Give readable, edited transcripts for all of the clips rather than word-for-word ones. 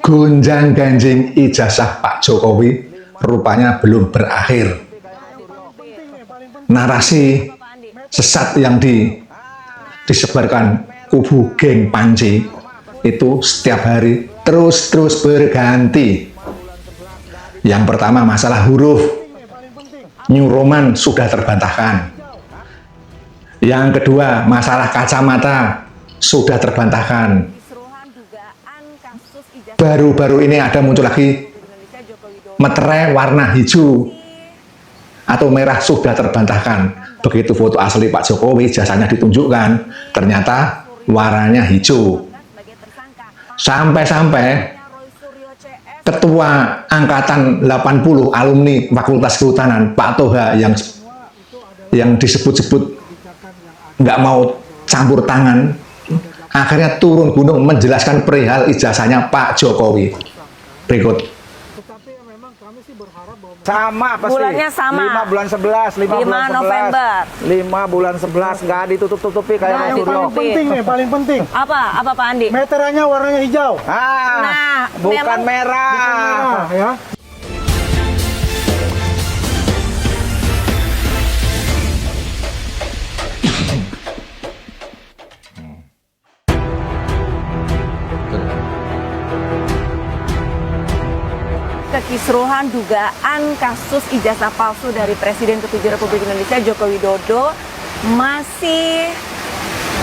Gonjang-ganjing ijazah Pak Jokowi rupanya belum berakhir. Narasi sesat yang disebarkan kubu geng Panji itu setiap hari terus berganti. Yang pertama masalah huruf, New Roman sudah terbantahkan. Yang kedua masalah kacamata sudah terbantahkan. Baru-baru ini ada muncul lagi meterai warna hijau atau merah sudah terbantahkan. Begitu foto asli Pak Jokowi jasanya ditunjukkan, ternyata warnanya hijau. Sampai-sampai Ketua Angkatan 80 alumni Fakultas Kehutanan Pak Toha yang disebut-sebut nggak mau campur tangan, akhirnya turun gunung menjelaskan perihal ijazahnya Pak Jokowi. Berikut. Sama pasti. Bulannya sama. 5 bulan 11, 5 bulan 11. November. 5 bulan 11 nggak ditutup-tutupi kayak Nah, Mas Suryo. Paling penting nih, paling penting. Apa Pak Andi? Meterannya warnanya hijau. Nah, bukan memang merah. Nah, ya. kekisruhan dugaan kasus ijazah palsu dari Presiden ke-7 Republik Indonesia Joko Widodo masih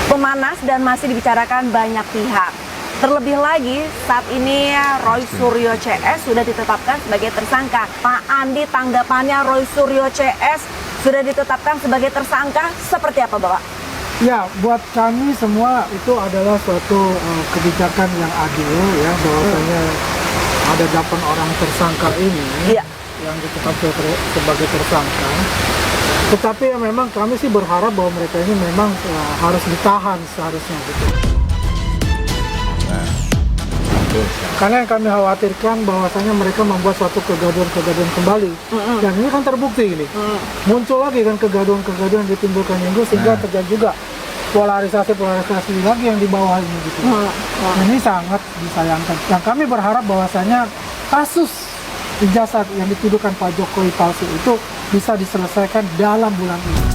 memanas dan masih dibicarakan banyak pihak. Terlebih lagi saat ini Roy Suryo CS sudah ditetapkan sebagai tersangka. Pak Andi, tanggapannya Roy Suryo CS sudah ditetapkan sebagai tersangka seperti apa Bapak? Ya, buat kami semua itu adalah suatu kebijakan yang adil ya, bahwasanya ada 8 orang tersangka ini yang ditetapkan sebagai tersangka. Tetapi ya memang kami sih berharap bahwa mereka ini memang harus ditahan seharusnya gitu. Karena yang kami khawatirkan bahwasanya mereka membuat suatu kegaduhan-kegaduhan kembali. Dan ini kan terbukti ini. Muncul lagi kan kegaduhan-kegaduhan yang ditimbulkan minggu sehingga terjadi juga polarisasi lagi yang di bawah ini gitu. Ini sangat disayangkan. Dan kami berharap bahwasanya kasus ijazah yang dituduhkan Pak Jokowi palsu itu bisa diselesaikan dalam bulan ini.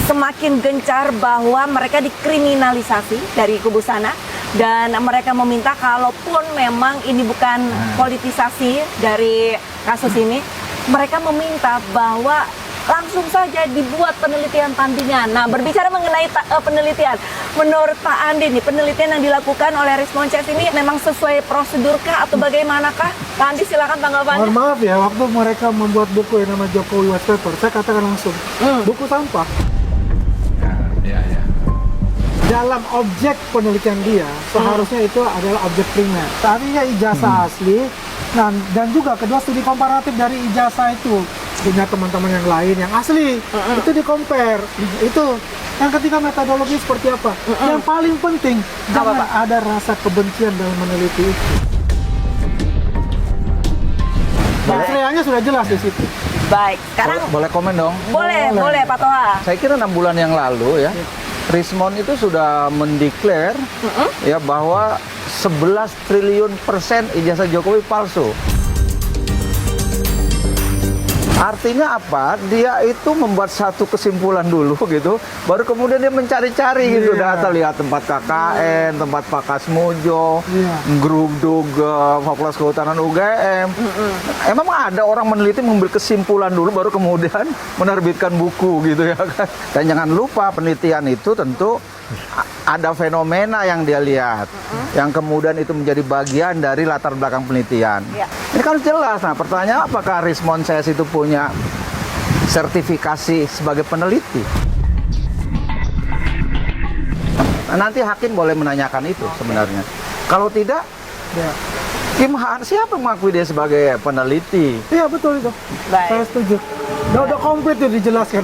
Semakin gencar bahwa mereka dikriminalisasi dari kubu sana dan mereka meminta kalaupun memang ini bukan politisasi dari kasus ini, mereka meminta bahwa langsung saja dibuat penelitian tandingan. Nah, berbicara mengenai penelitian, menurut Pak Andi nih, penelitian yang dilakukan oleh Rismon CS ini memang sesuai prosedurkah atau bagaimanakah? Pak Andi silakan tanggapannya. Mohon maaf ya, waktu mereka membuat buku yang nama Jokowi White Paper, saya katakan langsung, buku sampah. Dalam objek penelitian dia, seharusnya itu adalah objek primer. Artinya ijazah asli, dan juga kedua studi komparatif dari ijazah itu. Punya teman-teman yang lain yang asli, itu di-compare. Itu yang ketiga metodologi seperti apa. Yang paling penting, jangan ada rasa kebencian dalam meneliti itu. Materialnya sudah jelas di situ. Baik, sekarang Boleh komen dong? boleh Pak Toha. Saya kira 6 bulan yang lalu ya, Rismon itu sudah mendeklar ya bahwa 11 triliun % ijazah Jokowi palsu. Artinya apa? Dia itu membuat satu kesimpulan dulu gitu, baru kemudian dia mencari-cari gitu data, lihat tempat KKN, tempat Pak Kasmujo, grup Duga, Fakultas Kehutanan UGM. Emang ada orang meneliti mengambil kesimpulan dulu, baru kemudian menerbitkan buku gitu ya kan? Dan jangan lupa penelitian itu tentu ada fenomena yang dia lihat, yang kemudian itu menjadi bagian dari latar belakang penelitian. Ini kan jelas. Nah, pertanyaan apakah Rismon CS itu punya sertifikasi sebagai peneliti? Nah, nanti hakim boleh menanyakan itu sebenarnya. Kalau tidak, siapa mengakui dia sebagai peneliti? Iya betul itu. Baik. Saya setuju. Udah komplit tuh dijelaskan.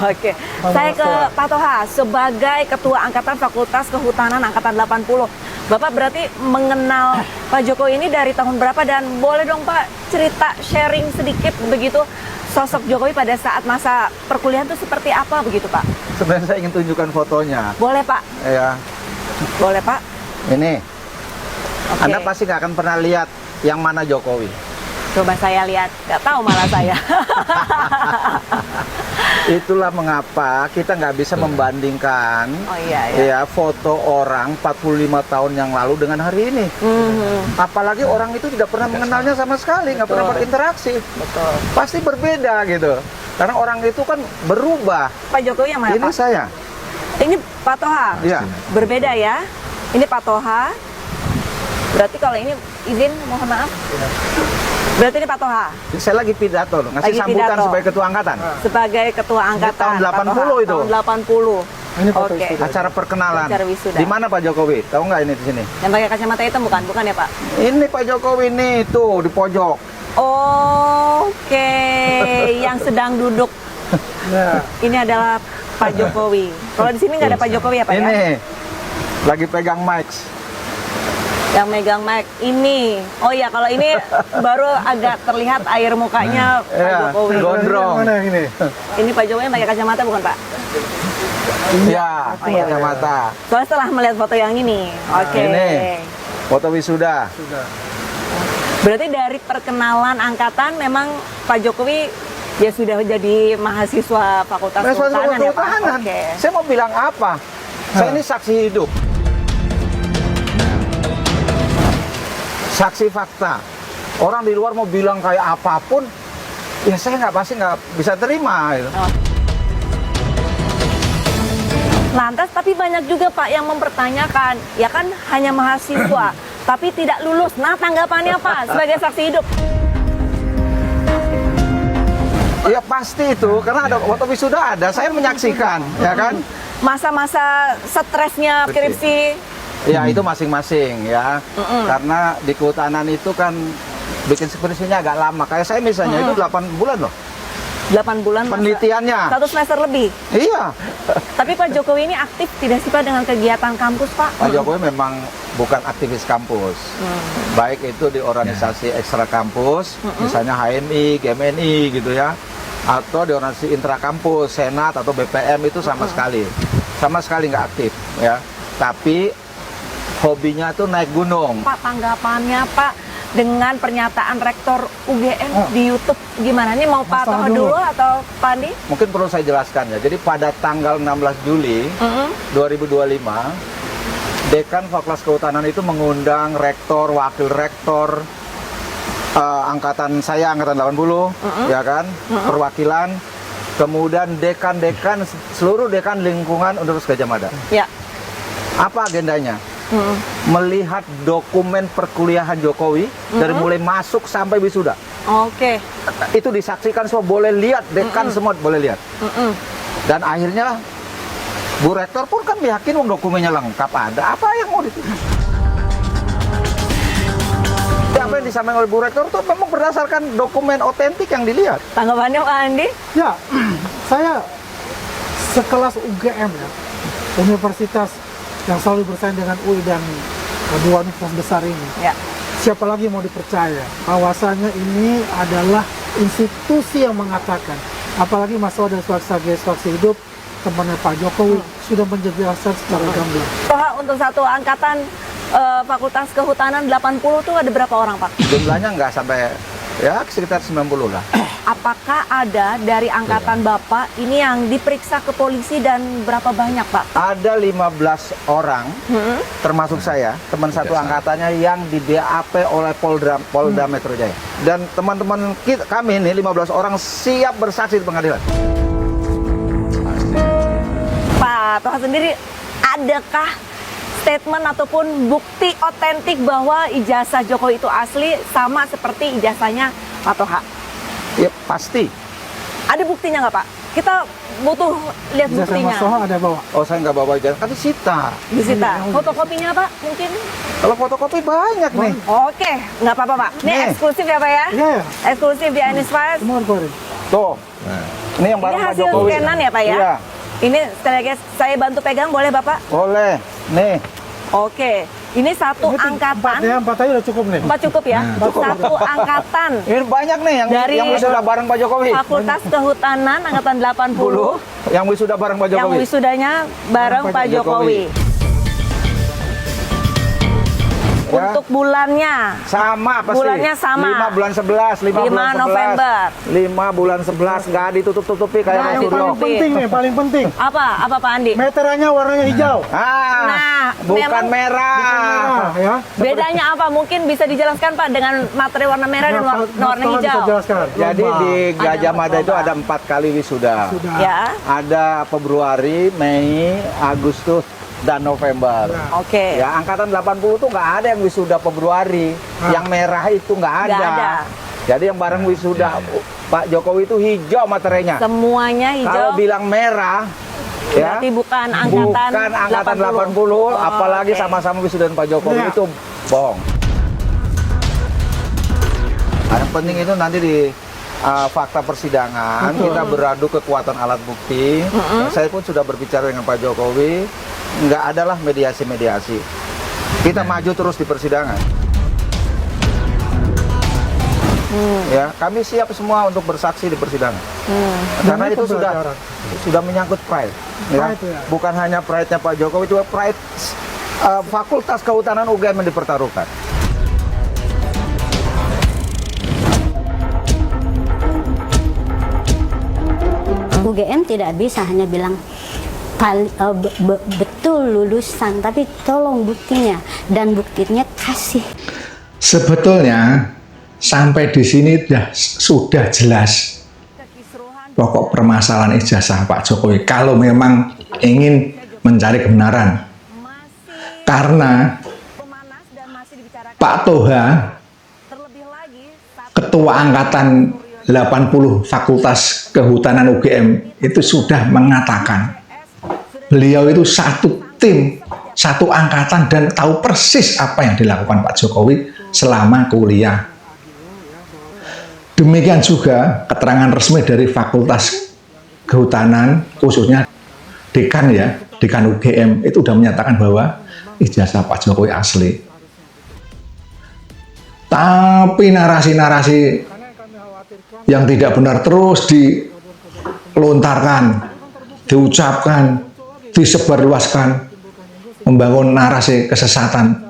Oke. Saya ke Pak Toha sebagai Ketua Angkatan Fakultas Kehutanan Angkatan 80. Bapak berarti mengenal Pak Jokowi ini dari tahun berapa, dan boleh dong Pak cerita sharing sedikit begitu sosok Jokowi pada saat masa perkuliahan itu seperti apa begitu Pak? Sebenarnya saya ingin tunjukkan fotonya. Boleh Pak? Ya. Boleh Pak? Ini Oke. Anda pasti nggak akan pernah lihat yang mana Jokowi. Coba saya lihat, nggak tahu malah saya. Itulah mengapa kita nggak bisa membandingkan Oh iya, iya. ya foto orang 45 tahun yang lalu dengan hari ini. Apalagi orang itu tidak pernah mengenalnya sama sekali, nggak pernah berinteraksi. Betul. Pasti berbeda gitu. Karena orang itu kan berubah. Pak Jokowi yang mana, Ini Pak? saya. Ini Pak Toha. Iya. Berbeda ya. Ini Pak Toha. Berarti kalau ini izin mohon maaf. Berarti ini Pak Toha Saya lagi pidato, ngasih Lagi sambutan pidato. sebagai ketua angkatan. sebagai ketua angkatan. tahun Pak 80 Toha. itu. Tahun 80. Ini foto Oke. wisuda. Acara perkenalan. Acara wisuda. Di mana Pak Jokowi? Tahu nggak ini di sini? Yang pakai kacamata hitam bukan? Bukan ya, Pak? Ini Pak Jokowi nih, tuh di pojok. Oke, yang sedang duduk Ya. ini adalah Pak Jokowi. Kalau di sini nggak ada Pak Jokowi ya, Pak ya? Ini lagi pegang mic. Yang megang mic ini. Oh iya, kalau ini baru agak terlihat air mukanya Pak Iya, Jokowi. gondrong. Mana yang ini? Ini Pak Jokowi yang pakai kacamata bukan, Pak? Iya, Oh, iya. kacamata. Soalnya setelah melihat foto yang ini. Oke. Ini foto wisuda. Sudah. Berarti dari perkenalan angkatan memang Pak Jokowi ya sudah jadi mahasiswa Fakultas Kehutanan ya, Pak? Kehutanan. Oke. Saya mau bilang apa? Saya ini saksi hidup. Saksi fakta. Orang di luar mau bilang kayak apapun, ya saya pasti nggak bisa terima. Gitu. Lantas tapi banyak juga Pak yang mempertanyakan, ya kan hanya mahasiswa, tapi tidak lulus. Nah tanggapannya Pak sebagai saksi hidup? Ya pasti itu, karena ada foto wisuda ada, saya menyaksikan, ya kan? Masa-masa stresnya skripsi, Ya itu masing-masing ya, karena di kehutanan itu kan bikin skripsinya agak lama. Kayak saya misalnya itu 8 bulan loh 8 bulan masa- penelitiannya. 1 semester lebih. Iya, Tapi Pak Jokowi ini aktif tidak sih Pak dengan kegiatan kampus Pak? Pak Jokowi memang bukan aktivis kampus, baik itu di organisasi ekstra kampus, misalnya HMI, GMNI gitu ya, atau di organisasi intra kampus, Senat atau BPM itu sama sekali nggak aktif ya. Tapi hobinya tuh naik gunung. Pak tanggapannya Pak dengan pernyataan rektor UGM di YouTube gimana nih, mau Pak Toha Masalah dulu dulu. atau Pak Andi? Mungkin perlu saya jelaskan ya. Jadi pada tanggal 16 Juli 2025, Dekan Fakultas Kehutanan itu mengundang rektor, wakil rektor, angkatan saya, angkatan 80, ya kan, perwakilan, kemudian dekan-dekan, seluruh dekan lingkungan Universitas Gadjah Mada. Ya. Apa agendanya? Melihat dokumen perkuliahan Jokowi dari mulai masuk sampai wisuda. Oke. Itu disaksikan semua, boleh lihat, dekan semua boleh lihat. Dan akhirnya Bu Rektor pun kan yakin dokumennya lengkap ada. Apa yang mau ditulis? Apa yang disampaikan oleh Bu Rektor itu memang berdasarkan dokumen otentik yang dilihat. Tanggapannya Pak Andi? Ya, saya sekelas UGM ya, universitas yang selalu bersaing dengan UI dan dua universitas besar ini. Ya. Siapa lagi mau dipercaya? Bahwasanya ini adalah institusi yang mengatakan, apalagi masalah dari sebagai saksi hidup, temannya Pak Jokowi sudah menjelaskan secara gamblang. Toha untuk satu angkatan Fakultas Kehutanan 80 tuh ada berapa orang Pak? Jumlahnya nggak sampai, ya sekitar 90 lah. Apakah ada dari angkatan Bapak ini yang diperiksa ke polisi dan berapa banyak Pak? Ada 15 orang, termasuk saya, teman satu angkatannya yang di BAP oleh Polda Metro Jaya. Dan teman-teman kami ini 15 orang siap bersaksi di pengadilan. Pak Toha sendiri, adakah statement ataupun bukti otentik bahwa ijazah Jokowi itu asli sama seperti ijazahnya Pak Toha? Ya pasti. Ada buktinya nggak Pak? Kita butuh lihat Ijazah buktinya. Mas Toha ada bawa. Oh saya nggak bawa ijazah, kan disita. Disita. Fotokopinya Pak mungkin? Kalau fotokopi banyak nih. Oke, nggak apa-apa Pak. Ini Nih. eksklusif ya Pak ya? Iya, ya. Eksklusif di Anispires. Semua keluarin. Tuh. Ini yang Ini bareng Pak hasil Jokowi. scanan ya Pak ya? Iya. Ini sekali lagi saya bantu pegang boleh Bapak? Boleh. Nih. Oke. Ini satu Ini angkatan. empat aja udah cukup nih. Empat cukup ya? Cukup. Satu angkatan. Ini banyak nih Dari- yang wisuda bareng Pak Jokowi. Fakultas Kehutanan angkatan 80 Yang wisuda bareng Pak yang Jokowi. wisudanya bareng Pak Jokowi. Ya. Untuk bulannya Sama pasti. Bulannya sama. 5 bulan 11, 5 5 bulan 11. November. 5 bulan 11 nggak ditutup-tutupi kayak Nggak Mas Yang Suryo. paling penting nih, paling penting. apa Pak Andi? Meterannya warnanya hijau. Nah, bukan memang merah. Nah, ya. Bedanya apa? Mungkin bisa dijelaskan Pak dengan materi warna merah dan warna Tolong hijau. bisa jelaskan. Jadi Lomba. di Gajah Mada itu lomba. ada 4 kali wisuda. Sudah. Ya, Ada Februari, Mei, Agustus, dan November. oke. Ya, angkatan 80 tuh nggak ada yang wisuda Februari. Yang merah itu nggak ada. Nggak ada. Jadi yang bareng wisuda Pak Jokowi itu hijau materinya. Semuanya hijau. Kalau bilang merah, ya, Berarti bukan angkatan bukan angkatan 80, apalagi oke. sama-sama wisuda Pak Jokowi Ya. itu bohong. Yang penting itu nanti di fakta persidangan kita beradu kekuatan alat bukti. Ya, saya pun sudah berbicara dengan Pak Jokowi, nggak adalah mediasi-mediasi. Kita maju terus di persidangan. Ya, kami siap semua untuk bersaksi di persidangan. Karena Dan itu pembelajaran. sudah menyangkut pride. Ya. Pride, ya. Bukan hanya pride-nya Pak Jokowi, juga pride Fakultas Kehutanan UGM yang dipertaruhkan. UGM tidak bisa hanya bilang betul lulusan, tapi tolong buktinya, dan buktinya kasih. Sebetulnya sampai di sini sudah jelas pokok permasalahan ijazah Pak Jokowi kalau memang ingin mencari kebenaran. Karena Pemanas dan masih dibicarakan Pak Toha, terlebih lagi Ketua Angkatan 80 Fakultas Kehutanan UGM itu sudah mengatakan beliau itu satu tim, satu angkatan dan tahu persis apa yang dilakukan Pak Jokowi selama kuliah. Demikian juga keterangan resmi dari Fakultas Kehutanan, khususnya dekan ya, dekan UGM itu sudah menyatakan bahwa ijazah Pak Jokowi asli. Tapi narasi-narasi yang tidak benar terus dilontarkan, diucapkan, disebarluaskan, membangun narasi kesesatan.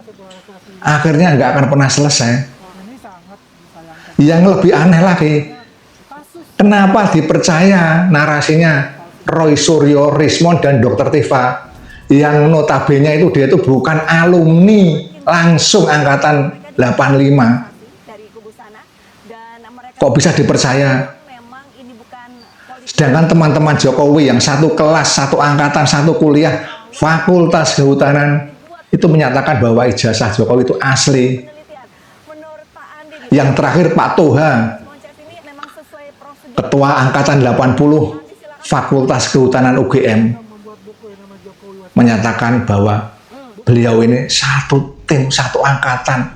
Akhirnya nggak akan pernah selesai. Yang lebih aneh lagi, kenapa dipercaya narasinya Roy Suryo, Rismond, dan Dr. Tifa yang notabene itu dia itu bukan alumni langsung angkatan 85. dari kubu sana dan mereka Kok bisa dipercaya? memang ini bukan politik. Sedangkan teman-teman Jokowi yang satu kelas, satu angkatan, satu kuliah, Fakultas Kehutanan itu menyatakan bahwa ijazah Jokowi itu asli. Penelitian. Menurut Pak Andi nih, Yang terakhir Pak Toha, konsep ini memang sesuai prosedur. Ketua Angkatan 80 Fakultas Kehutanan UGM, menyatakan bahwa beliau ini satu tim, satu angkatan,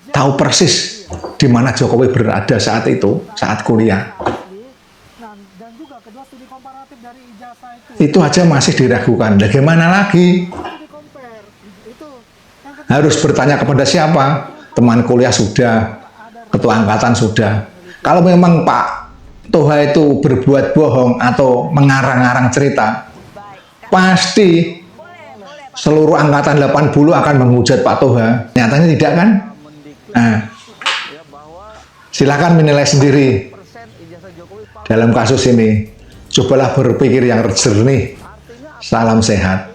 tahu persis di mana Jokowi berada saat itu, saat kuliah. Nah, dan juga kedua studi komparatif dari ijazah itu Itu aja masih diragukan. Bagaimana lagi? di compare. Itu yang Harus bertanya kepada siapa? Teman kuliah sudah, ketua angkatan sudah. Kalau memang Pak Toha itu berbuat bohong atau mengarang-arang cerita, pasti seluruh angkatan 80 akan menghujat Pak Toha. Nyatanya tidak kan? Nah, silakan menilai sendiri dalam kasus ini. Cobalah berpikir yang jernih. Salam sehat.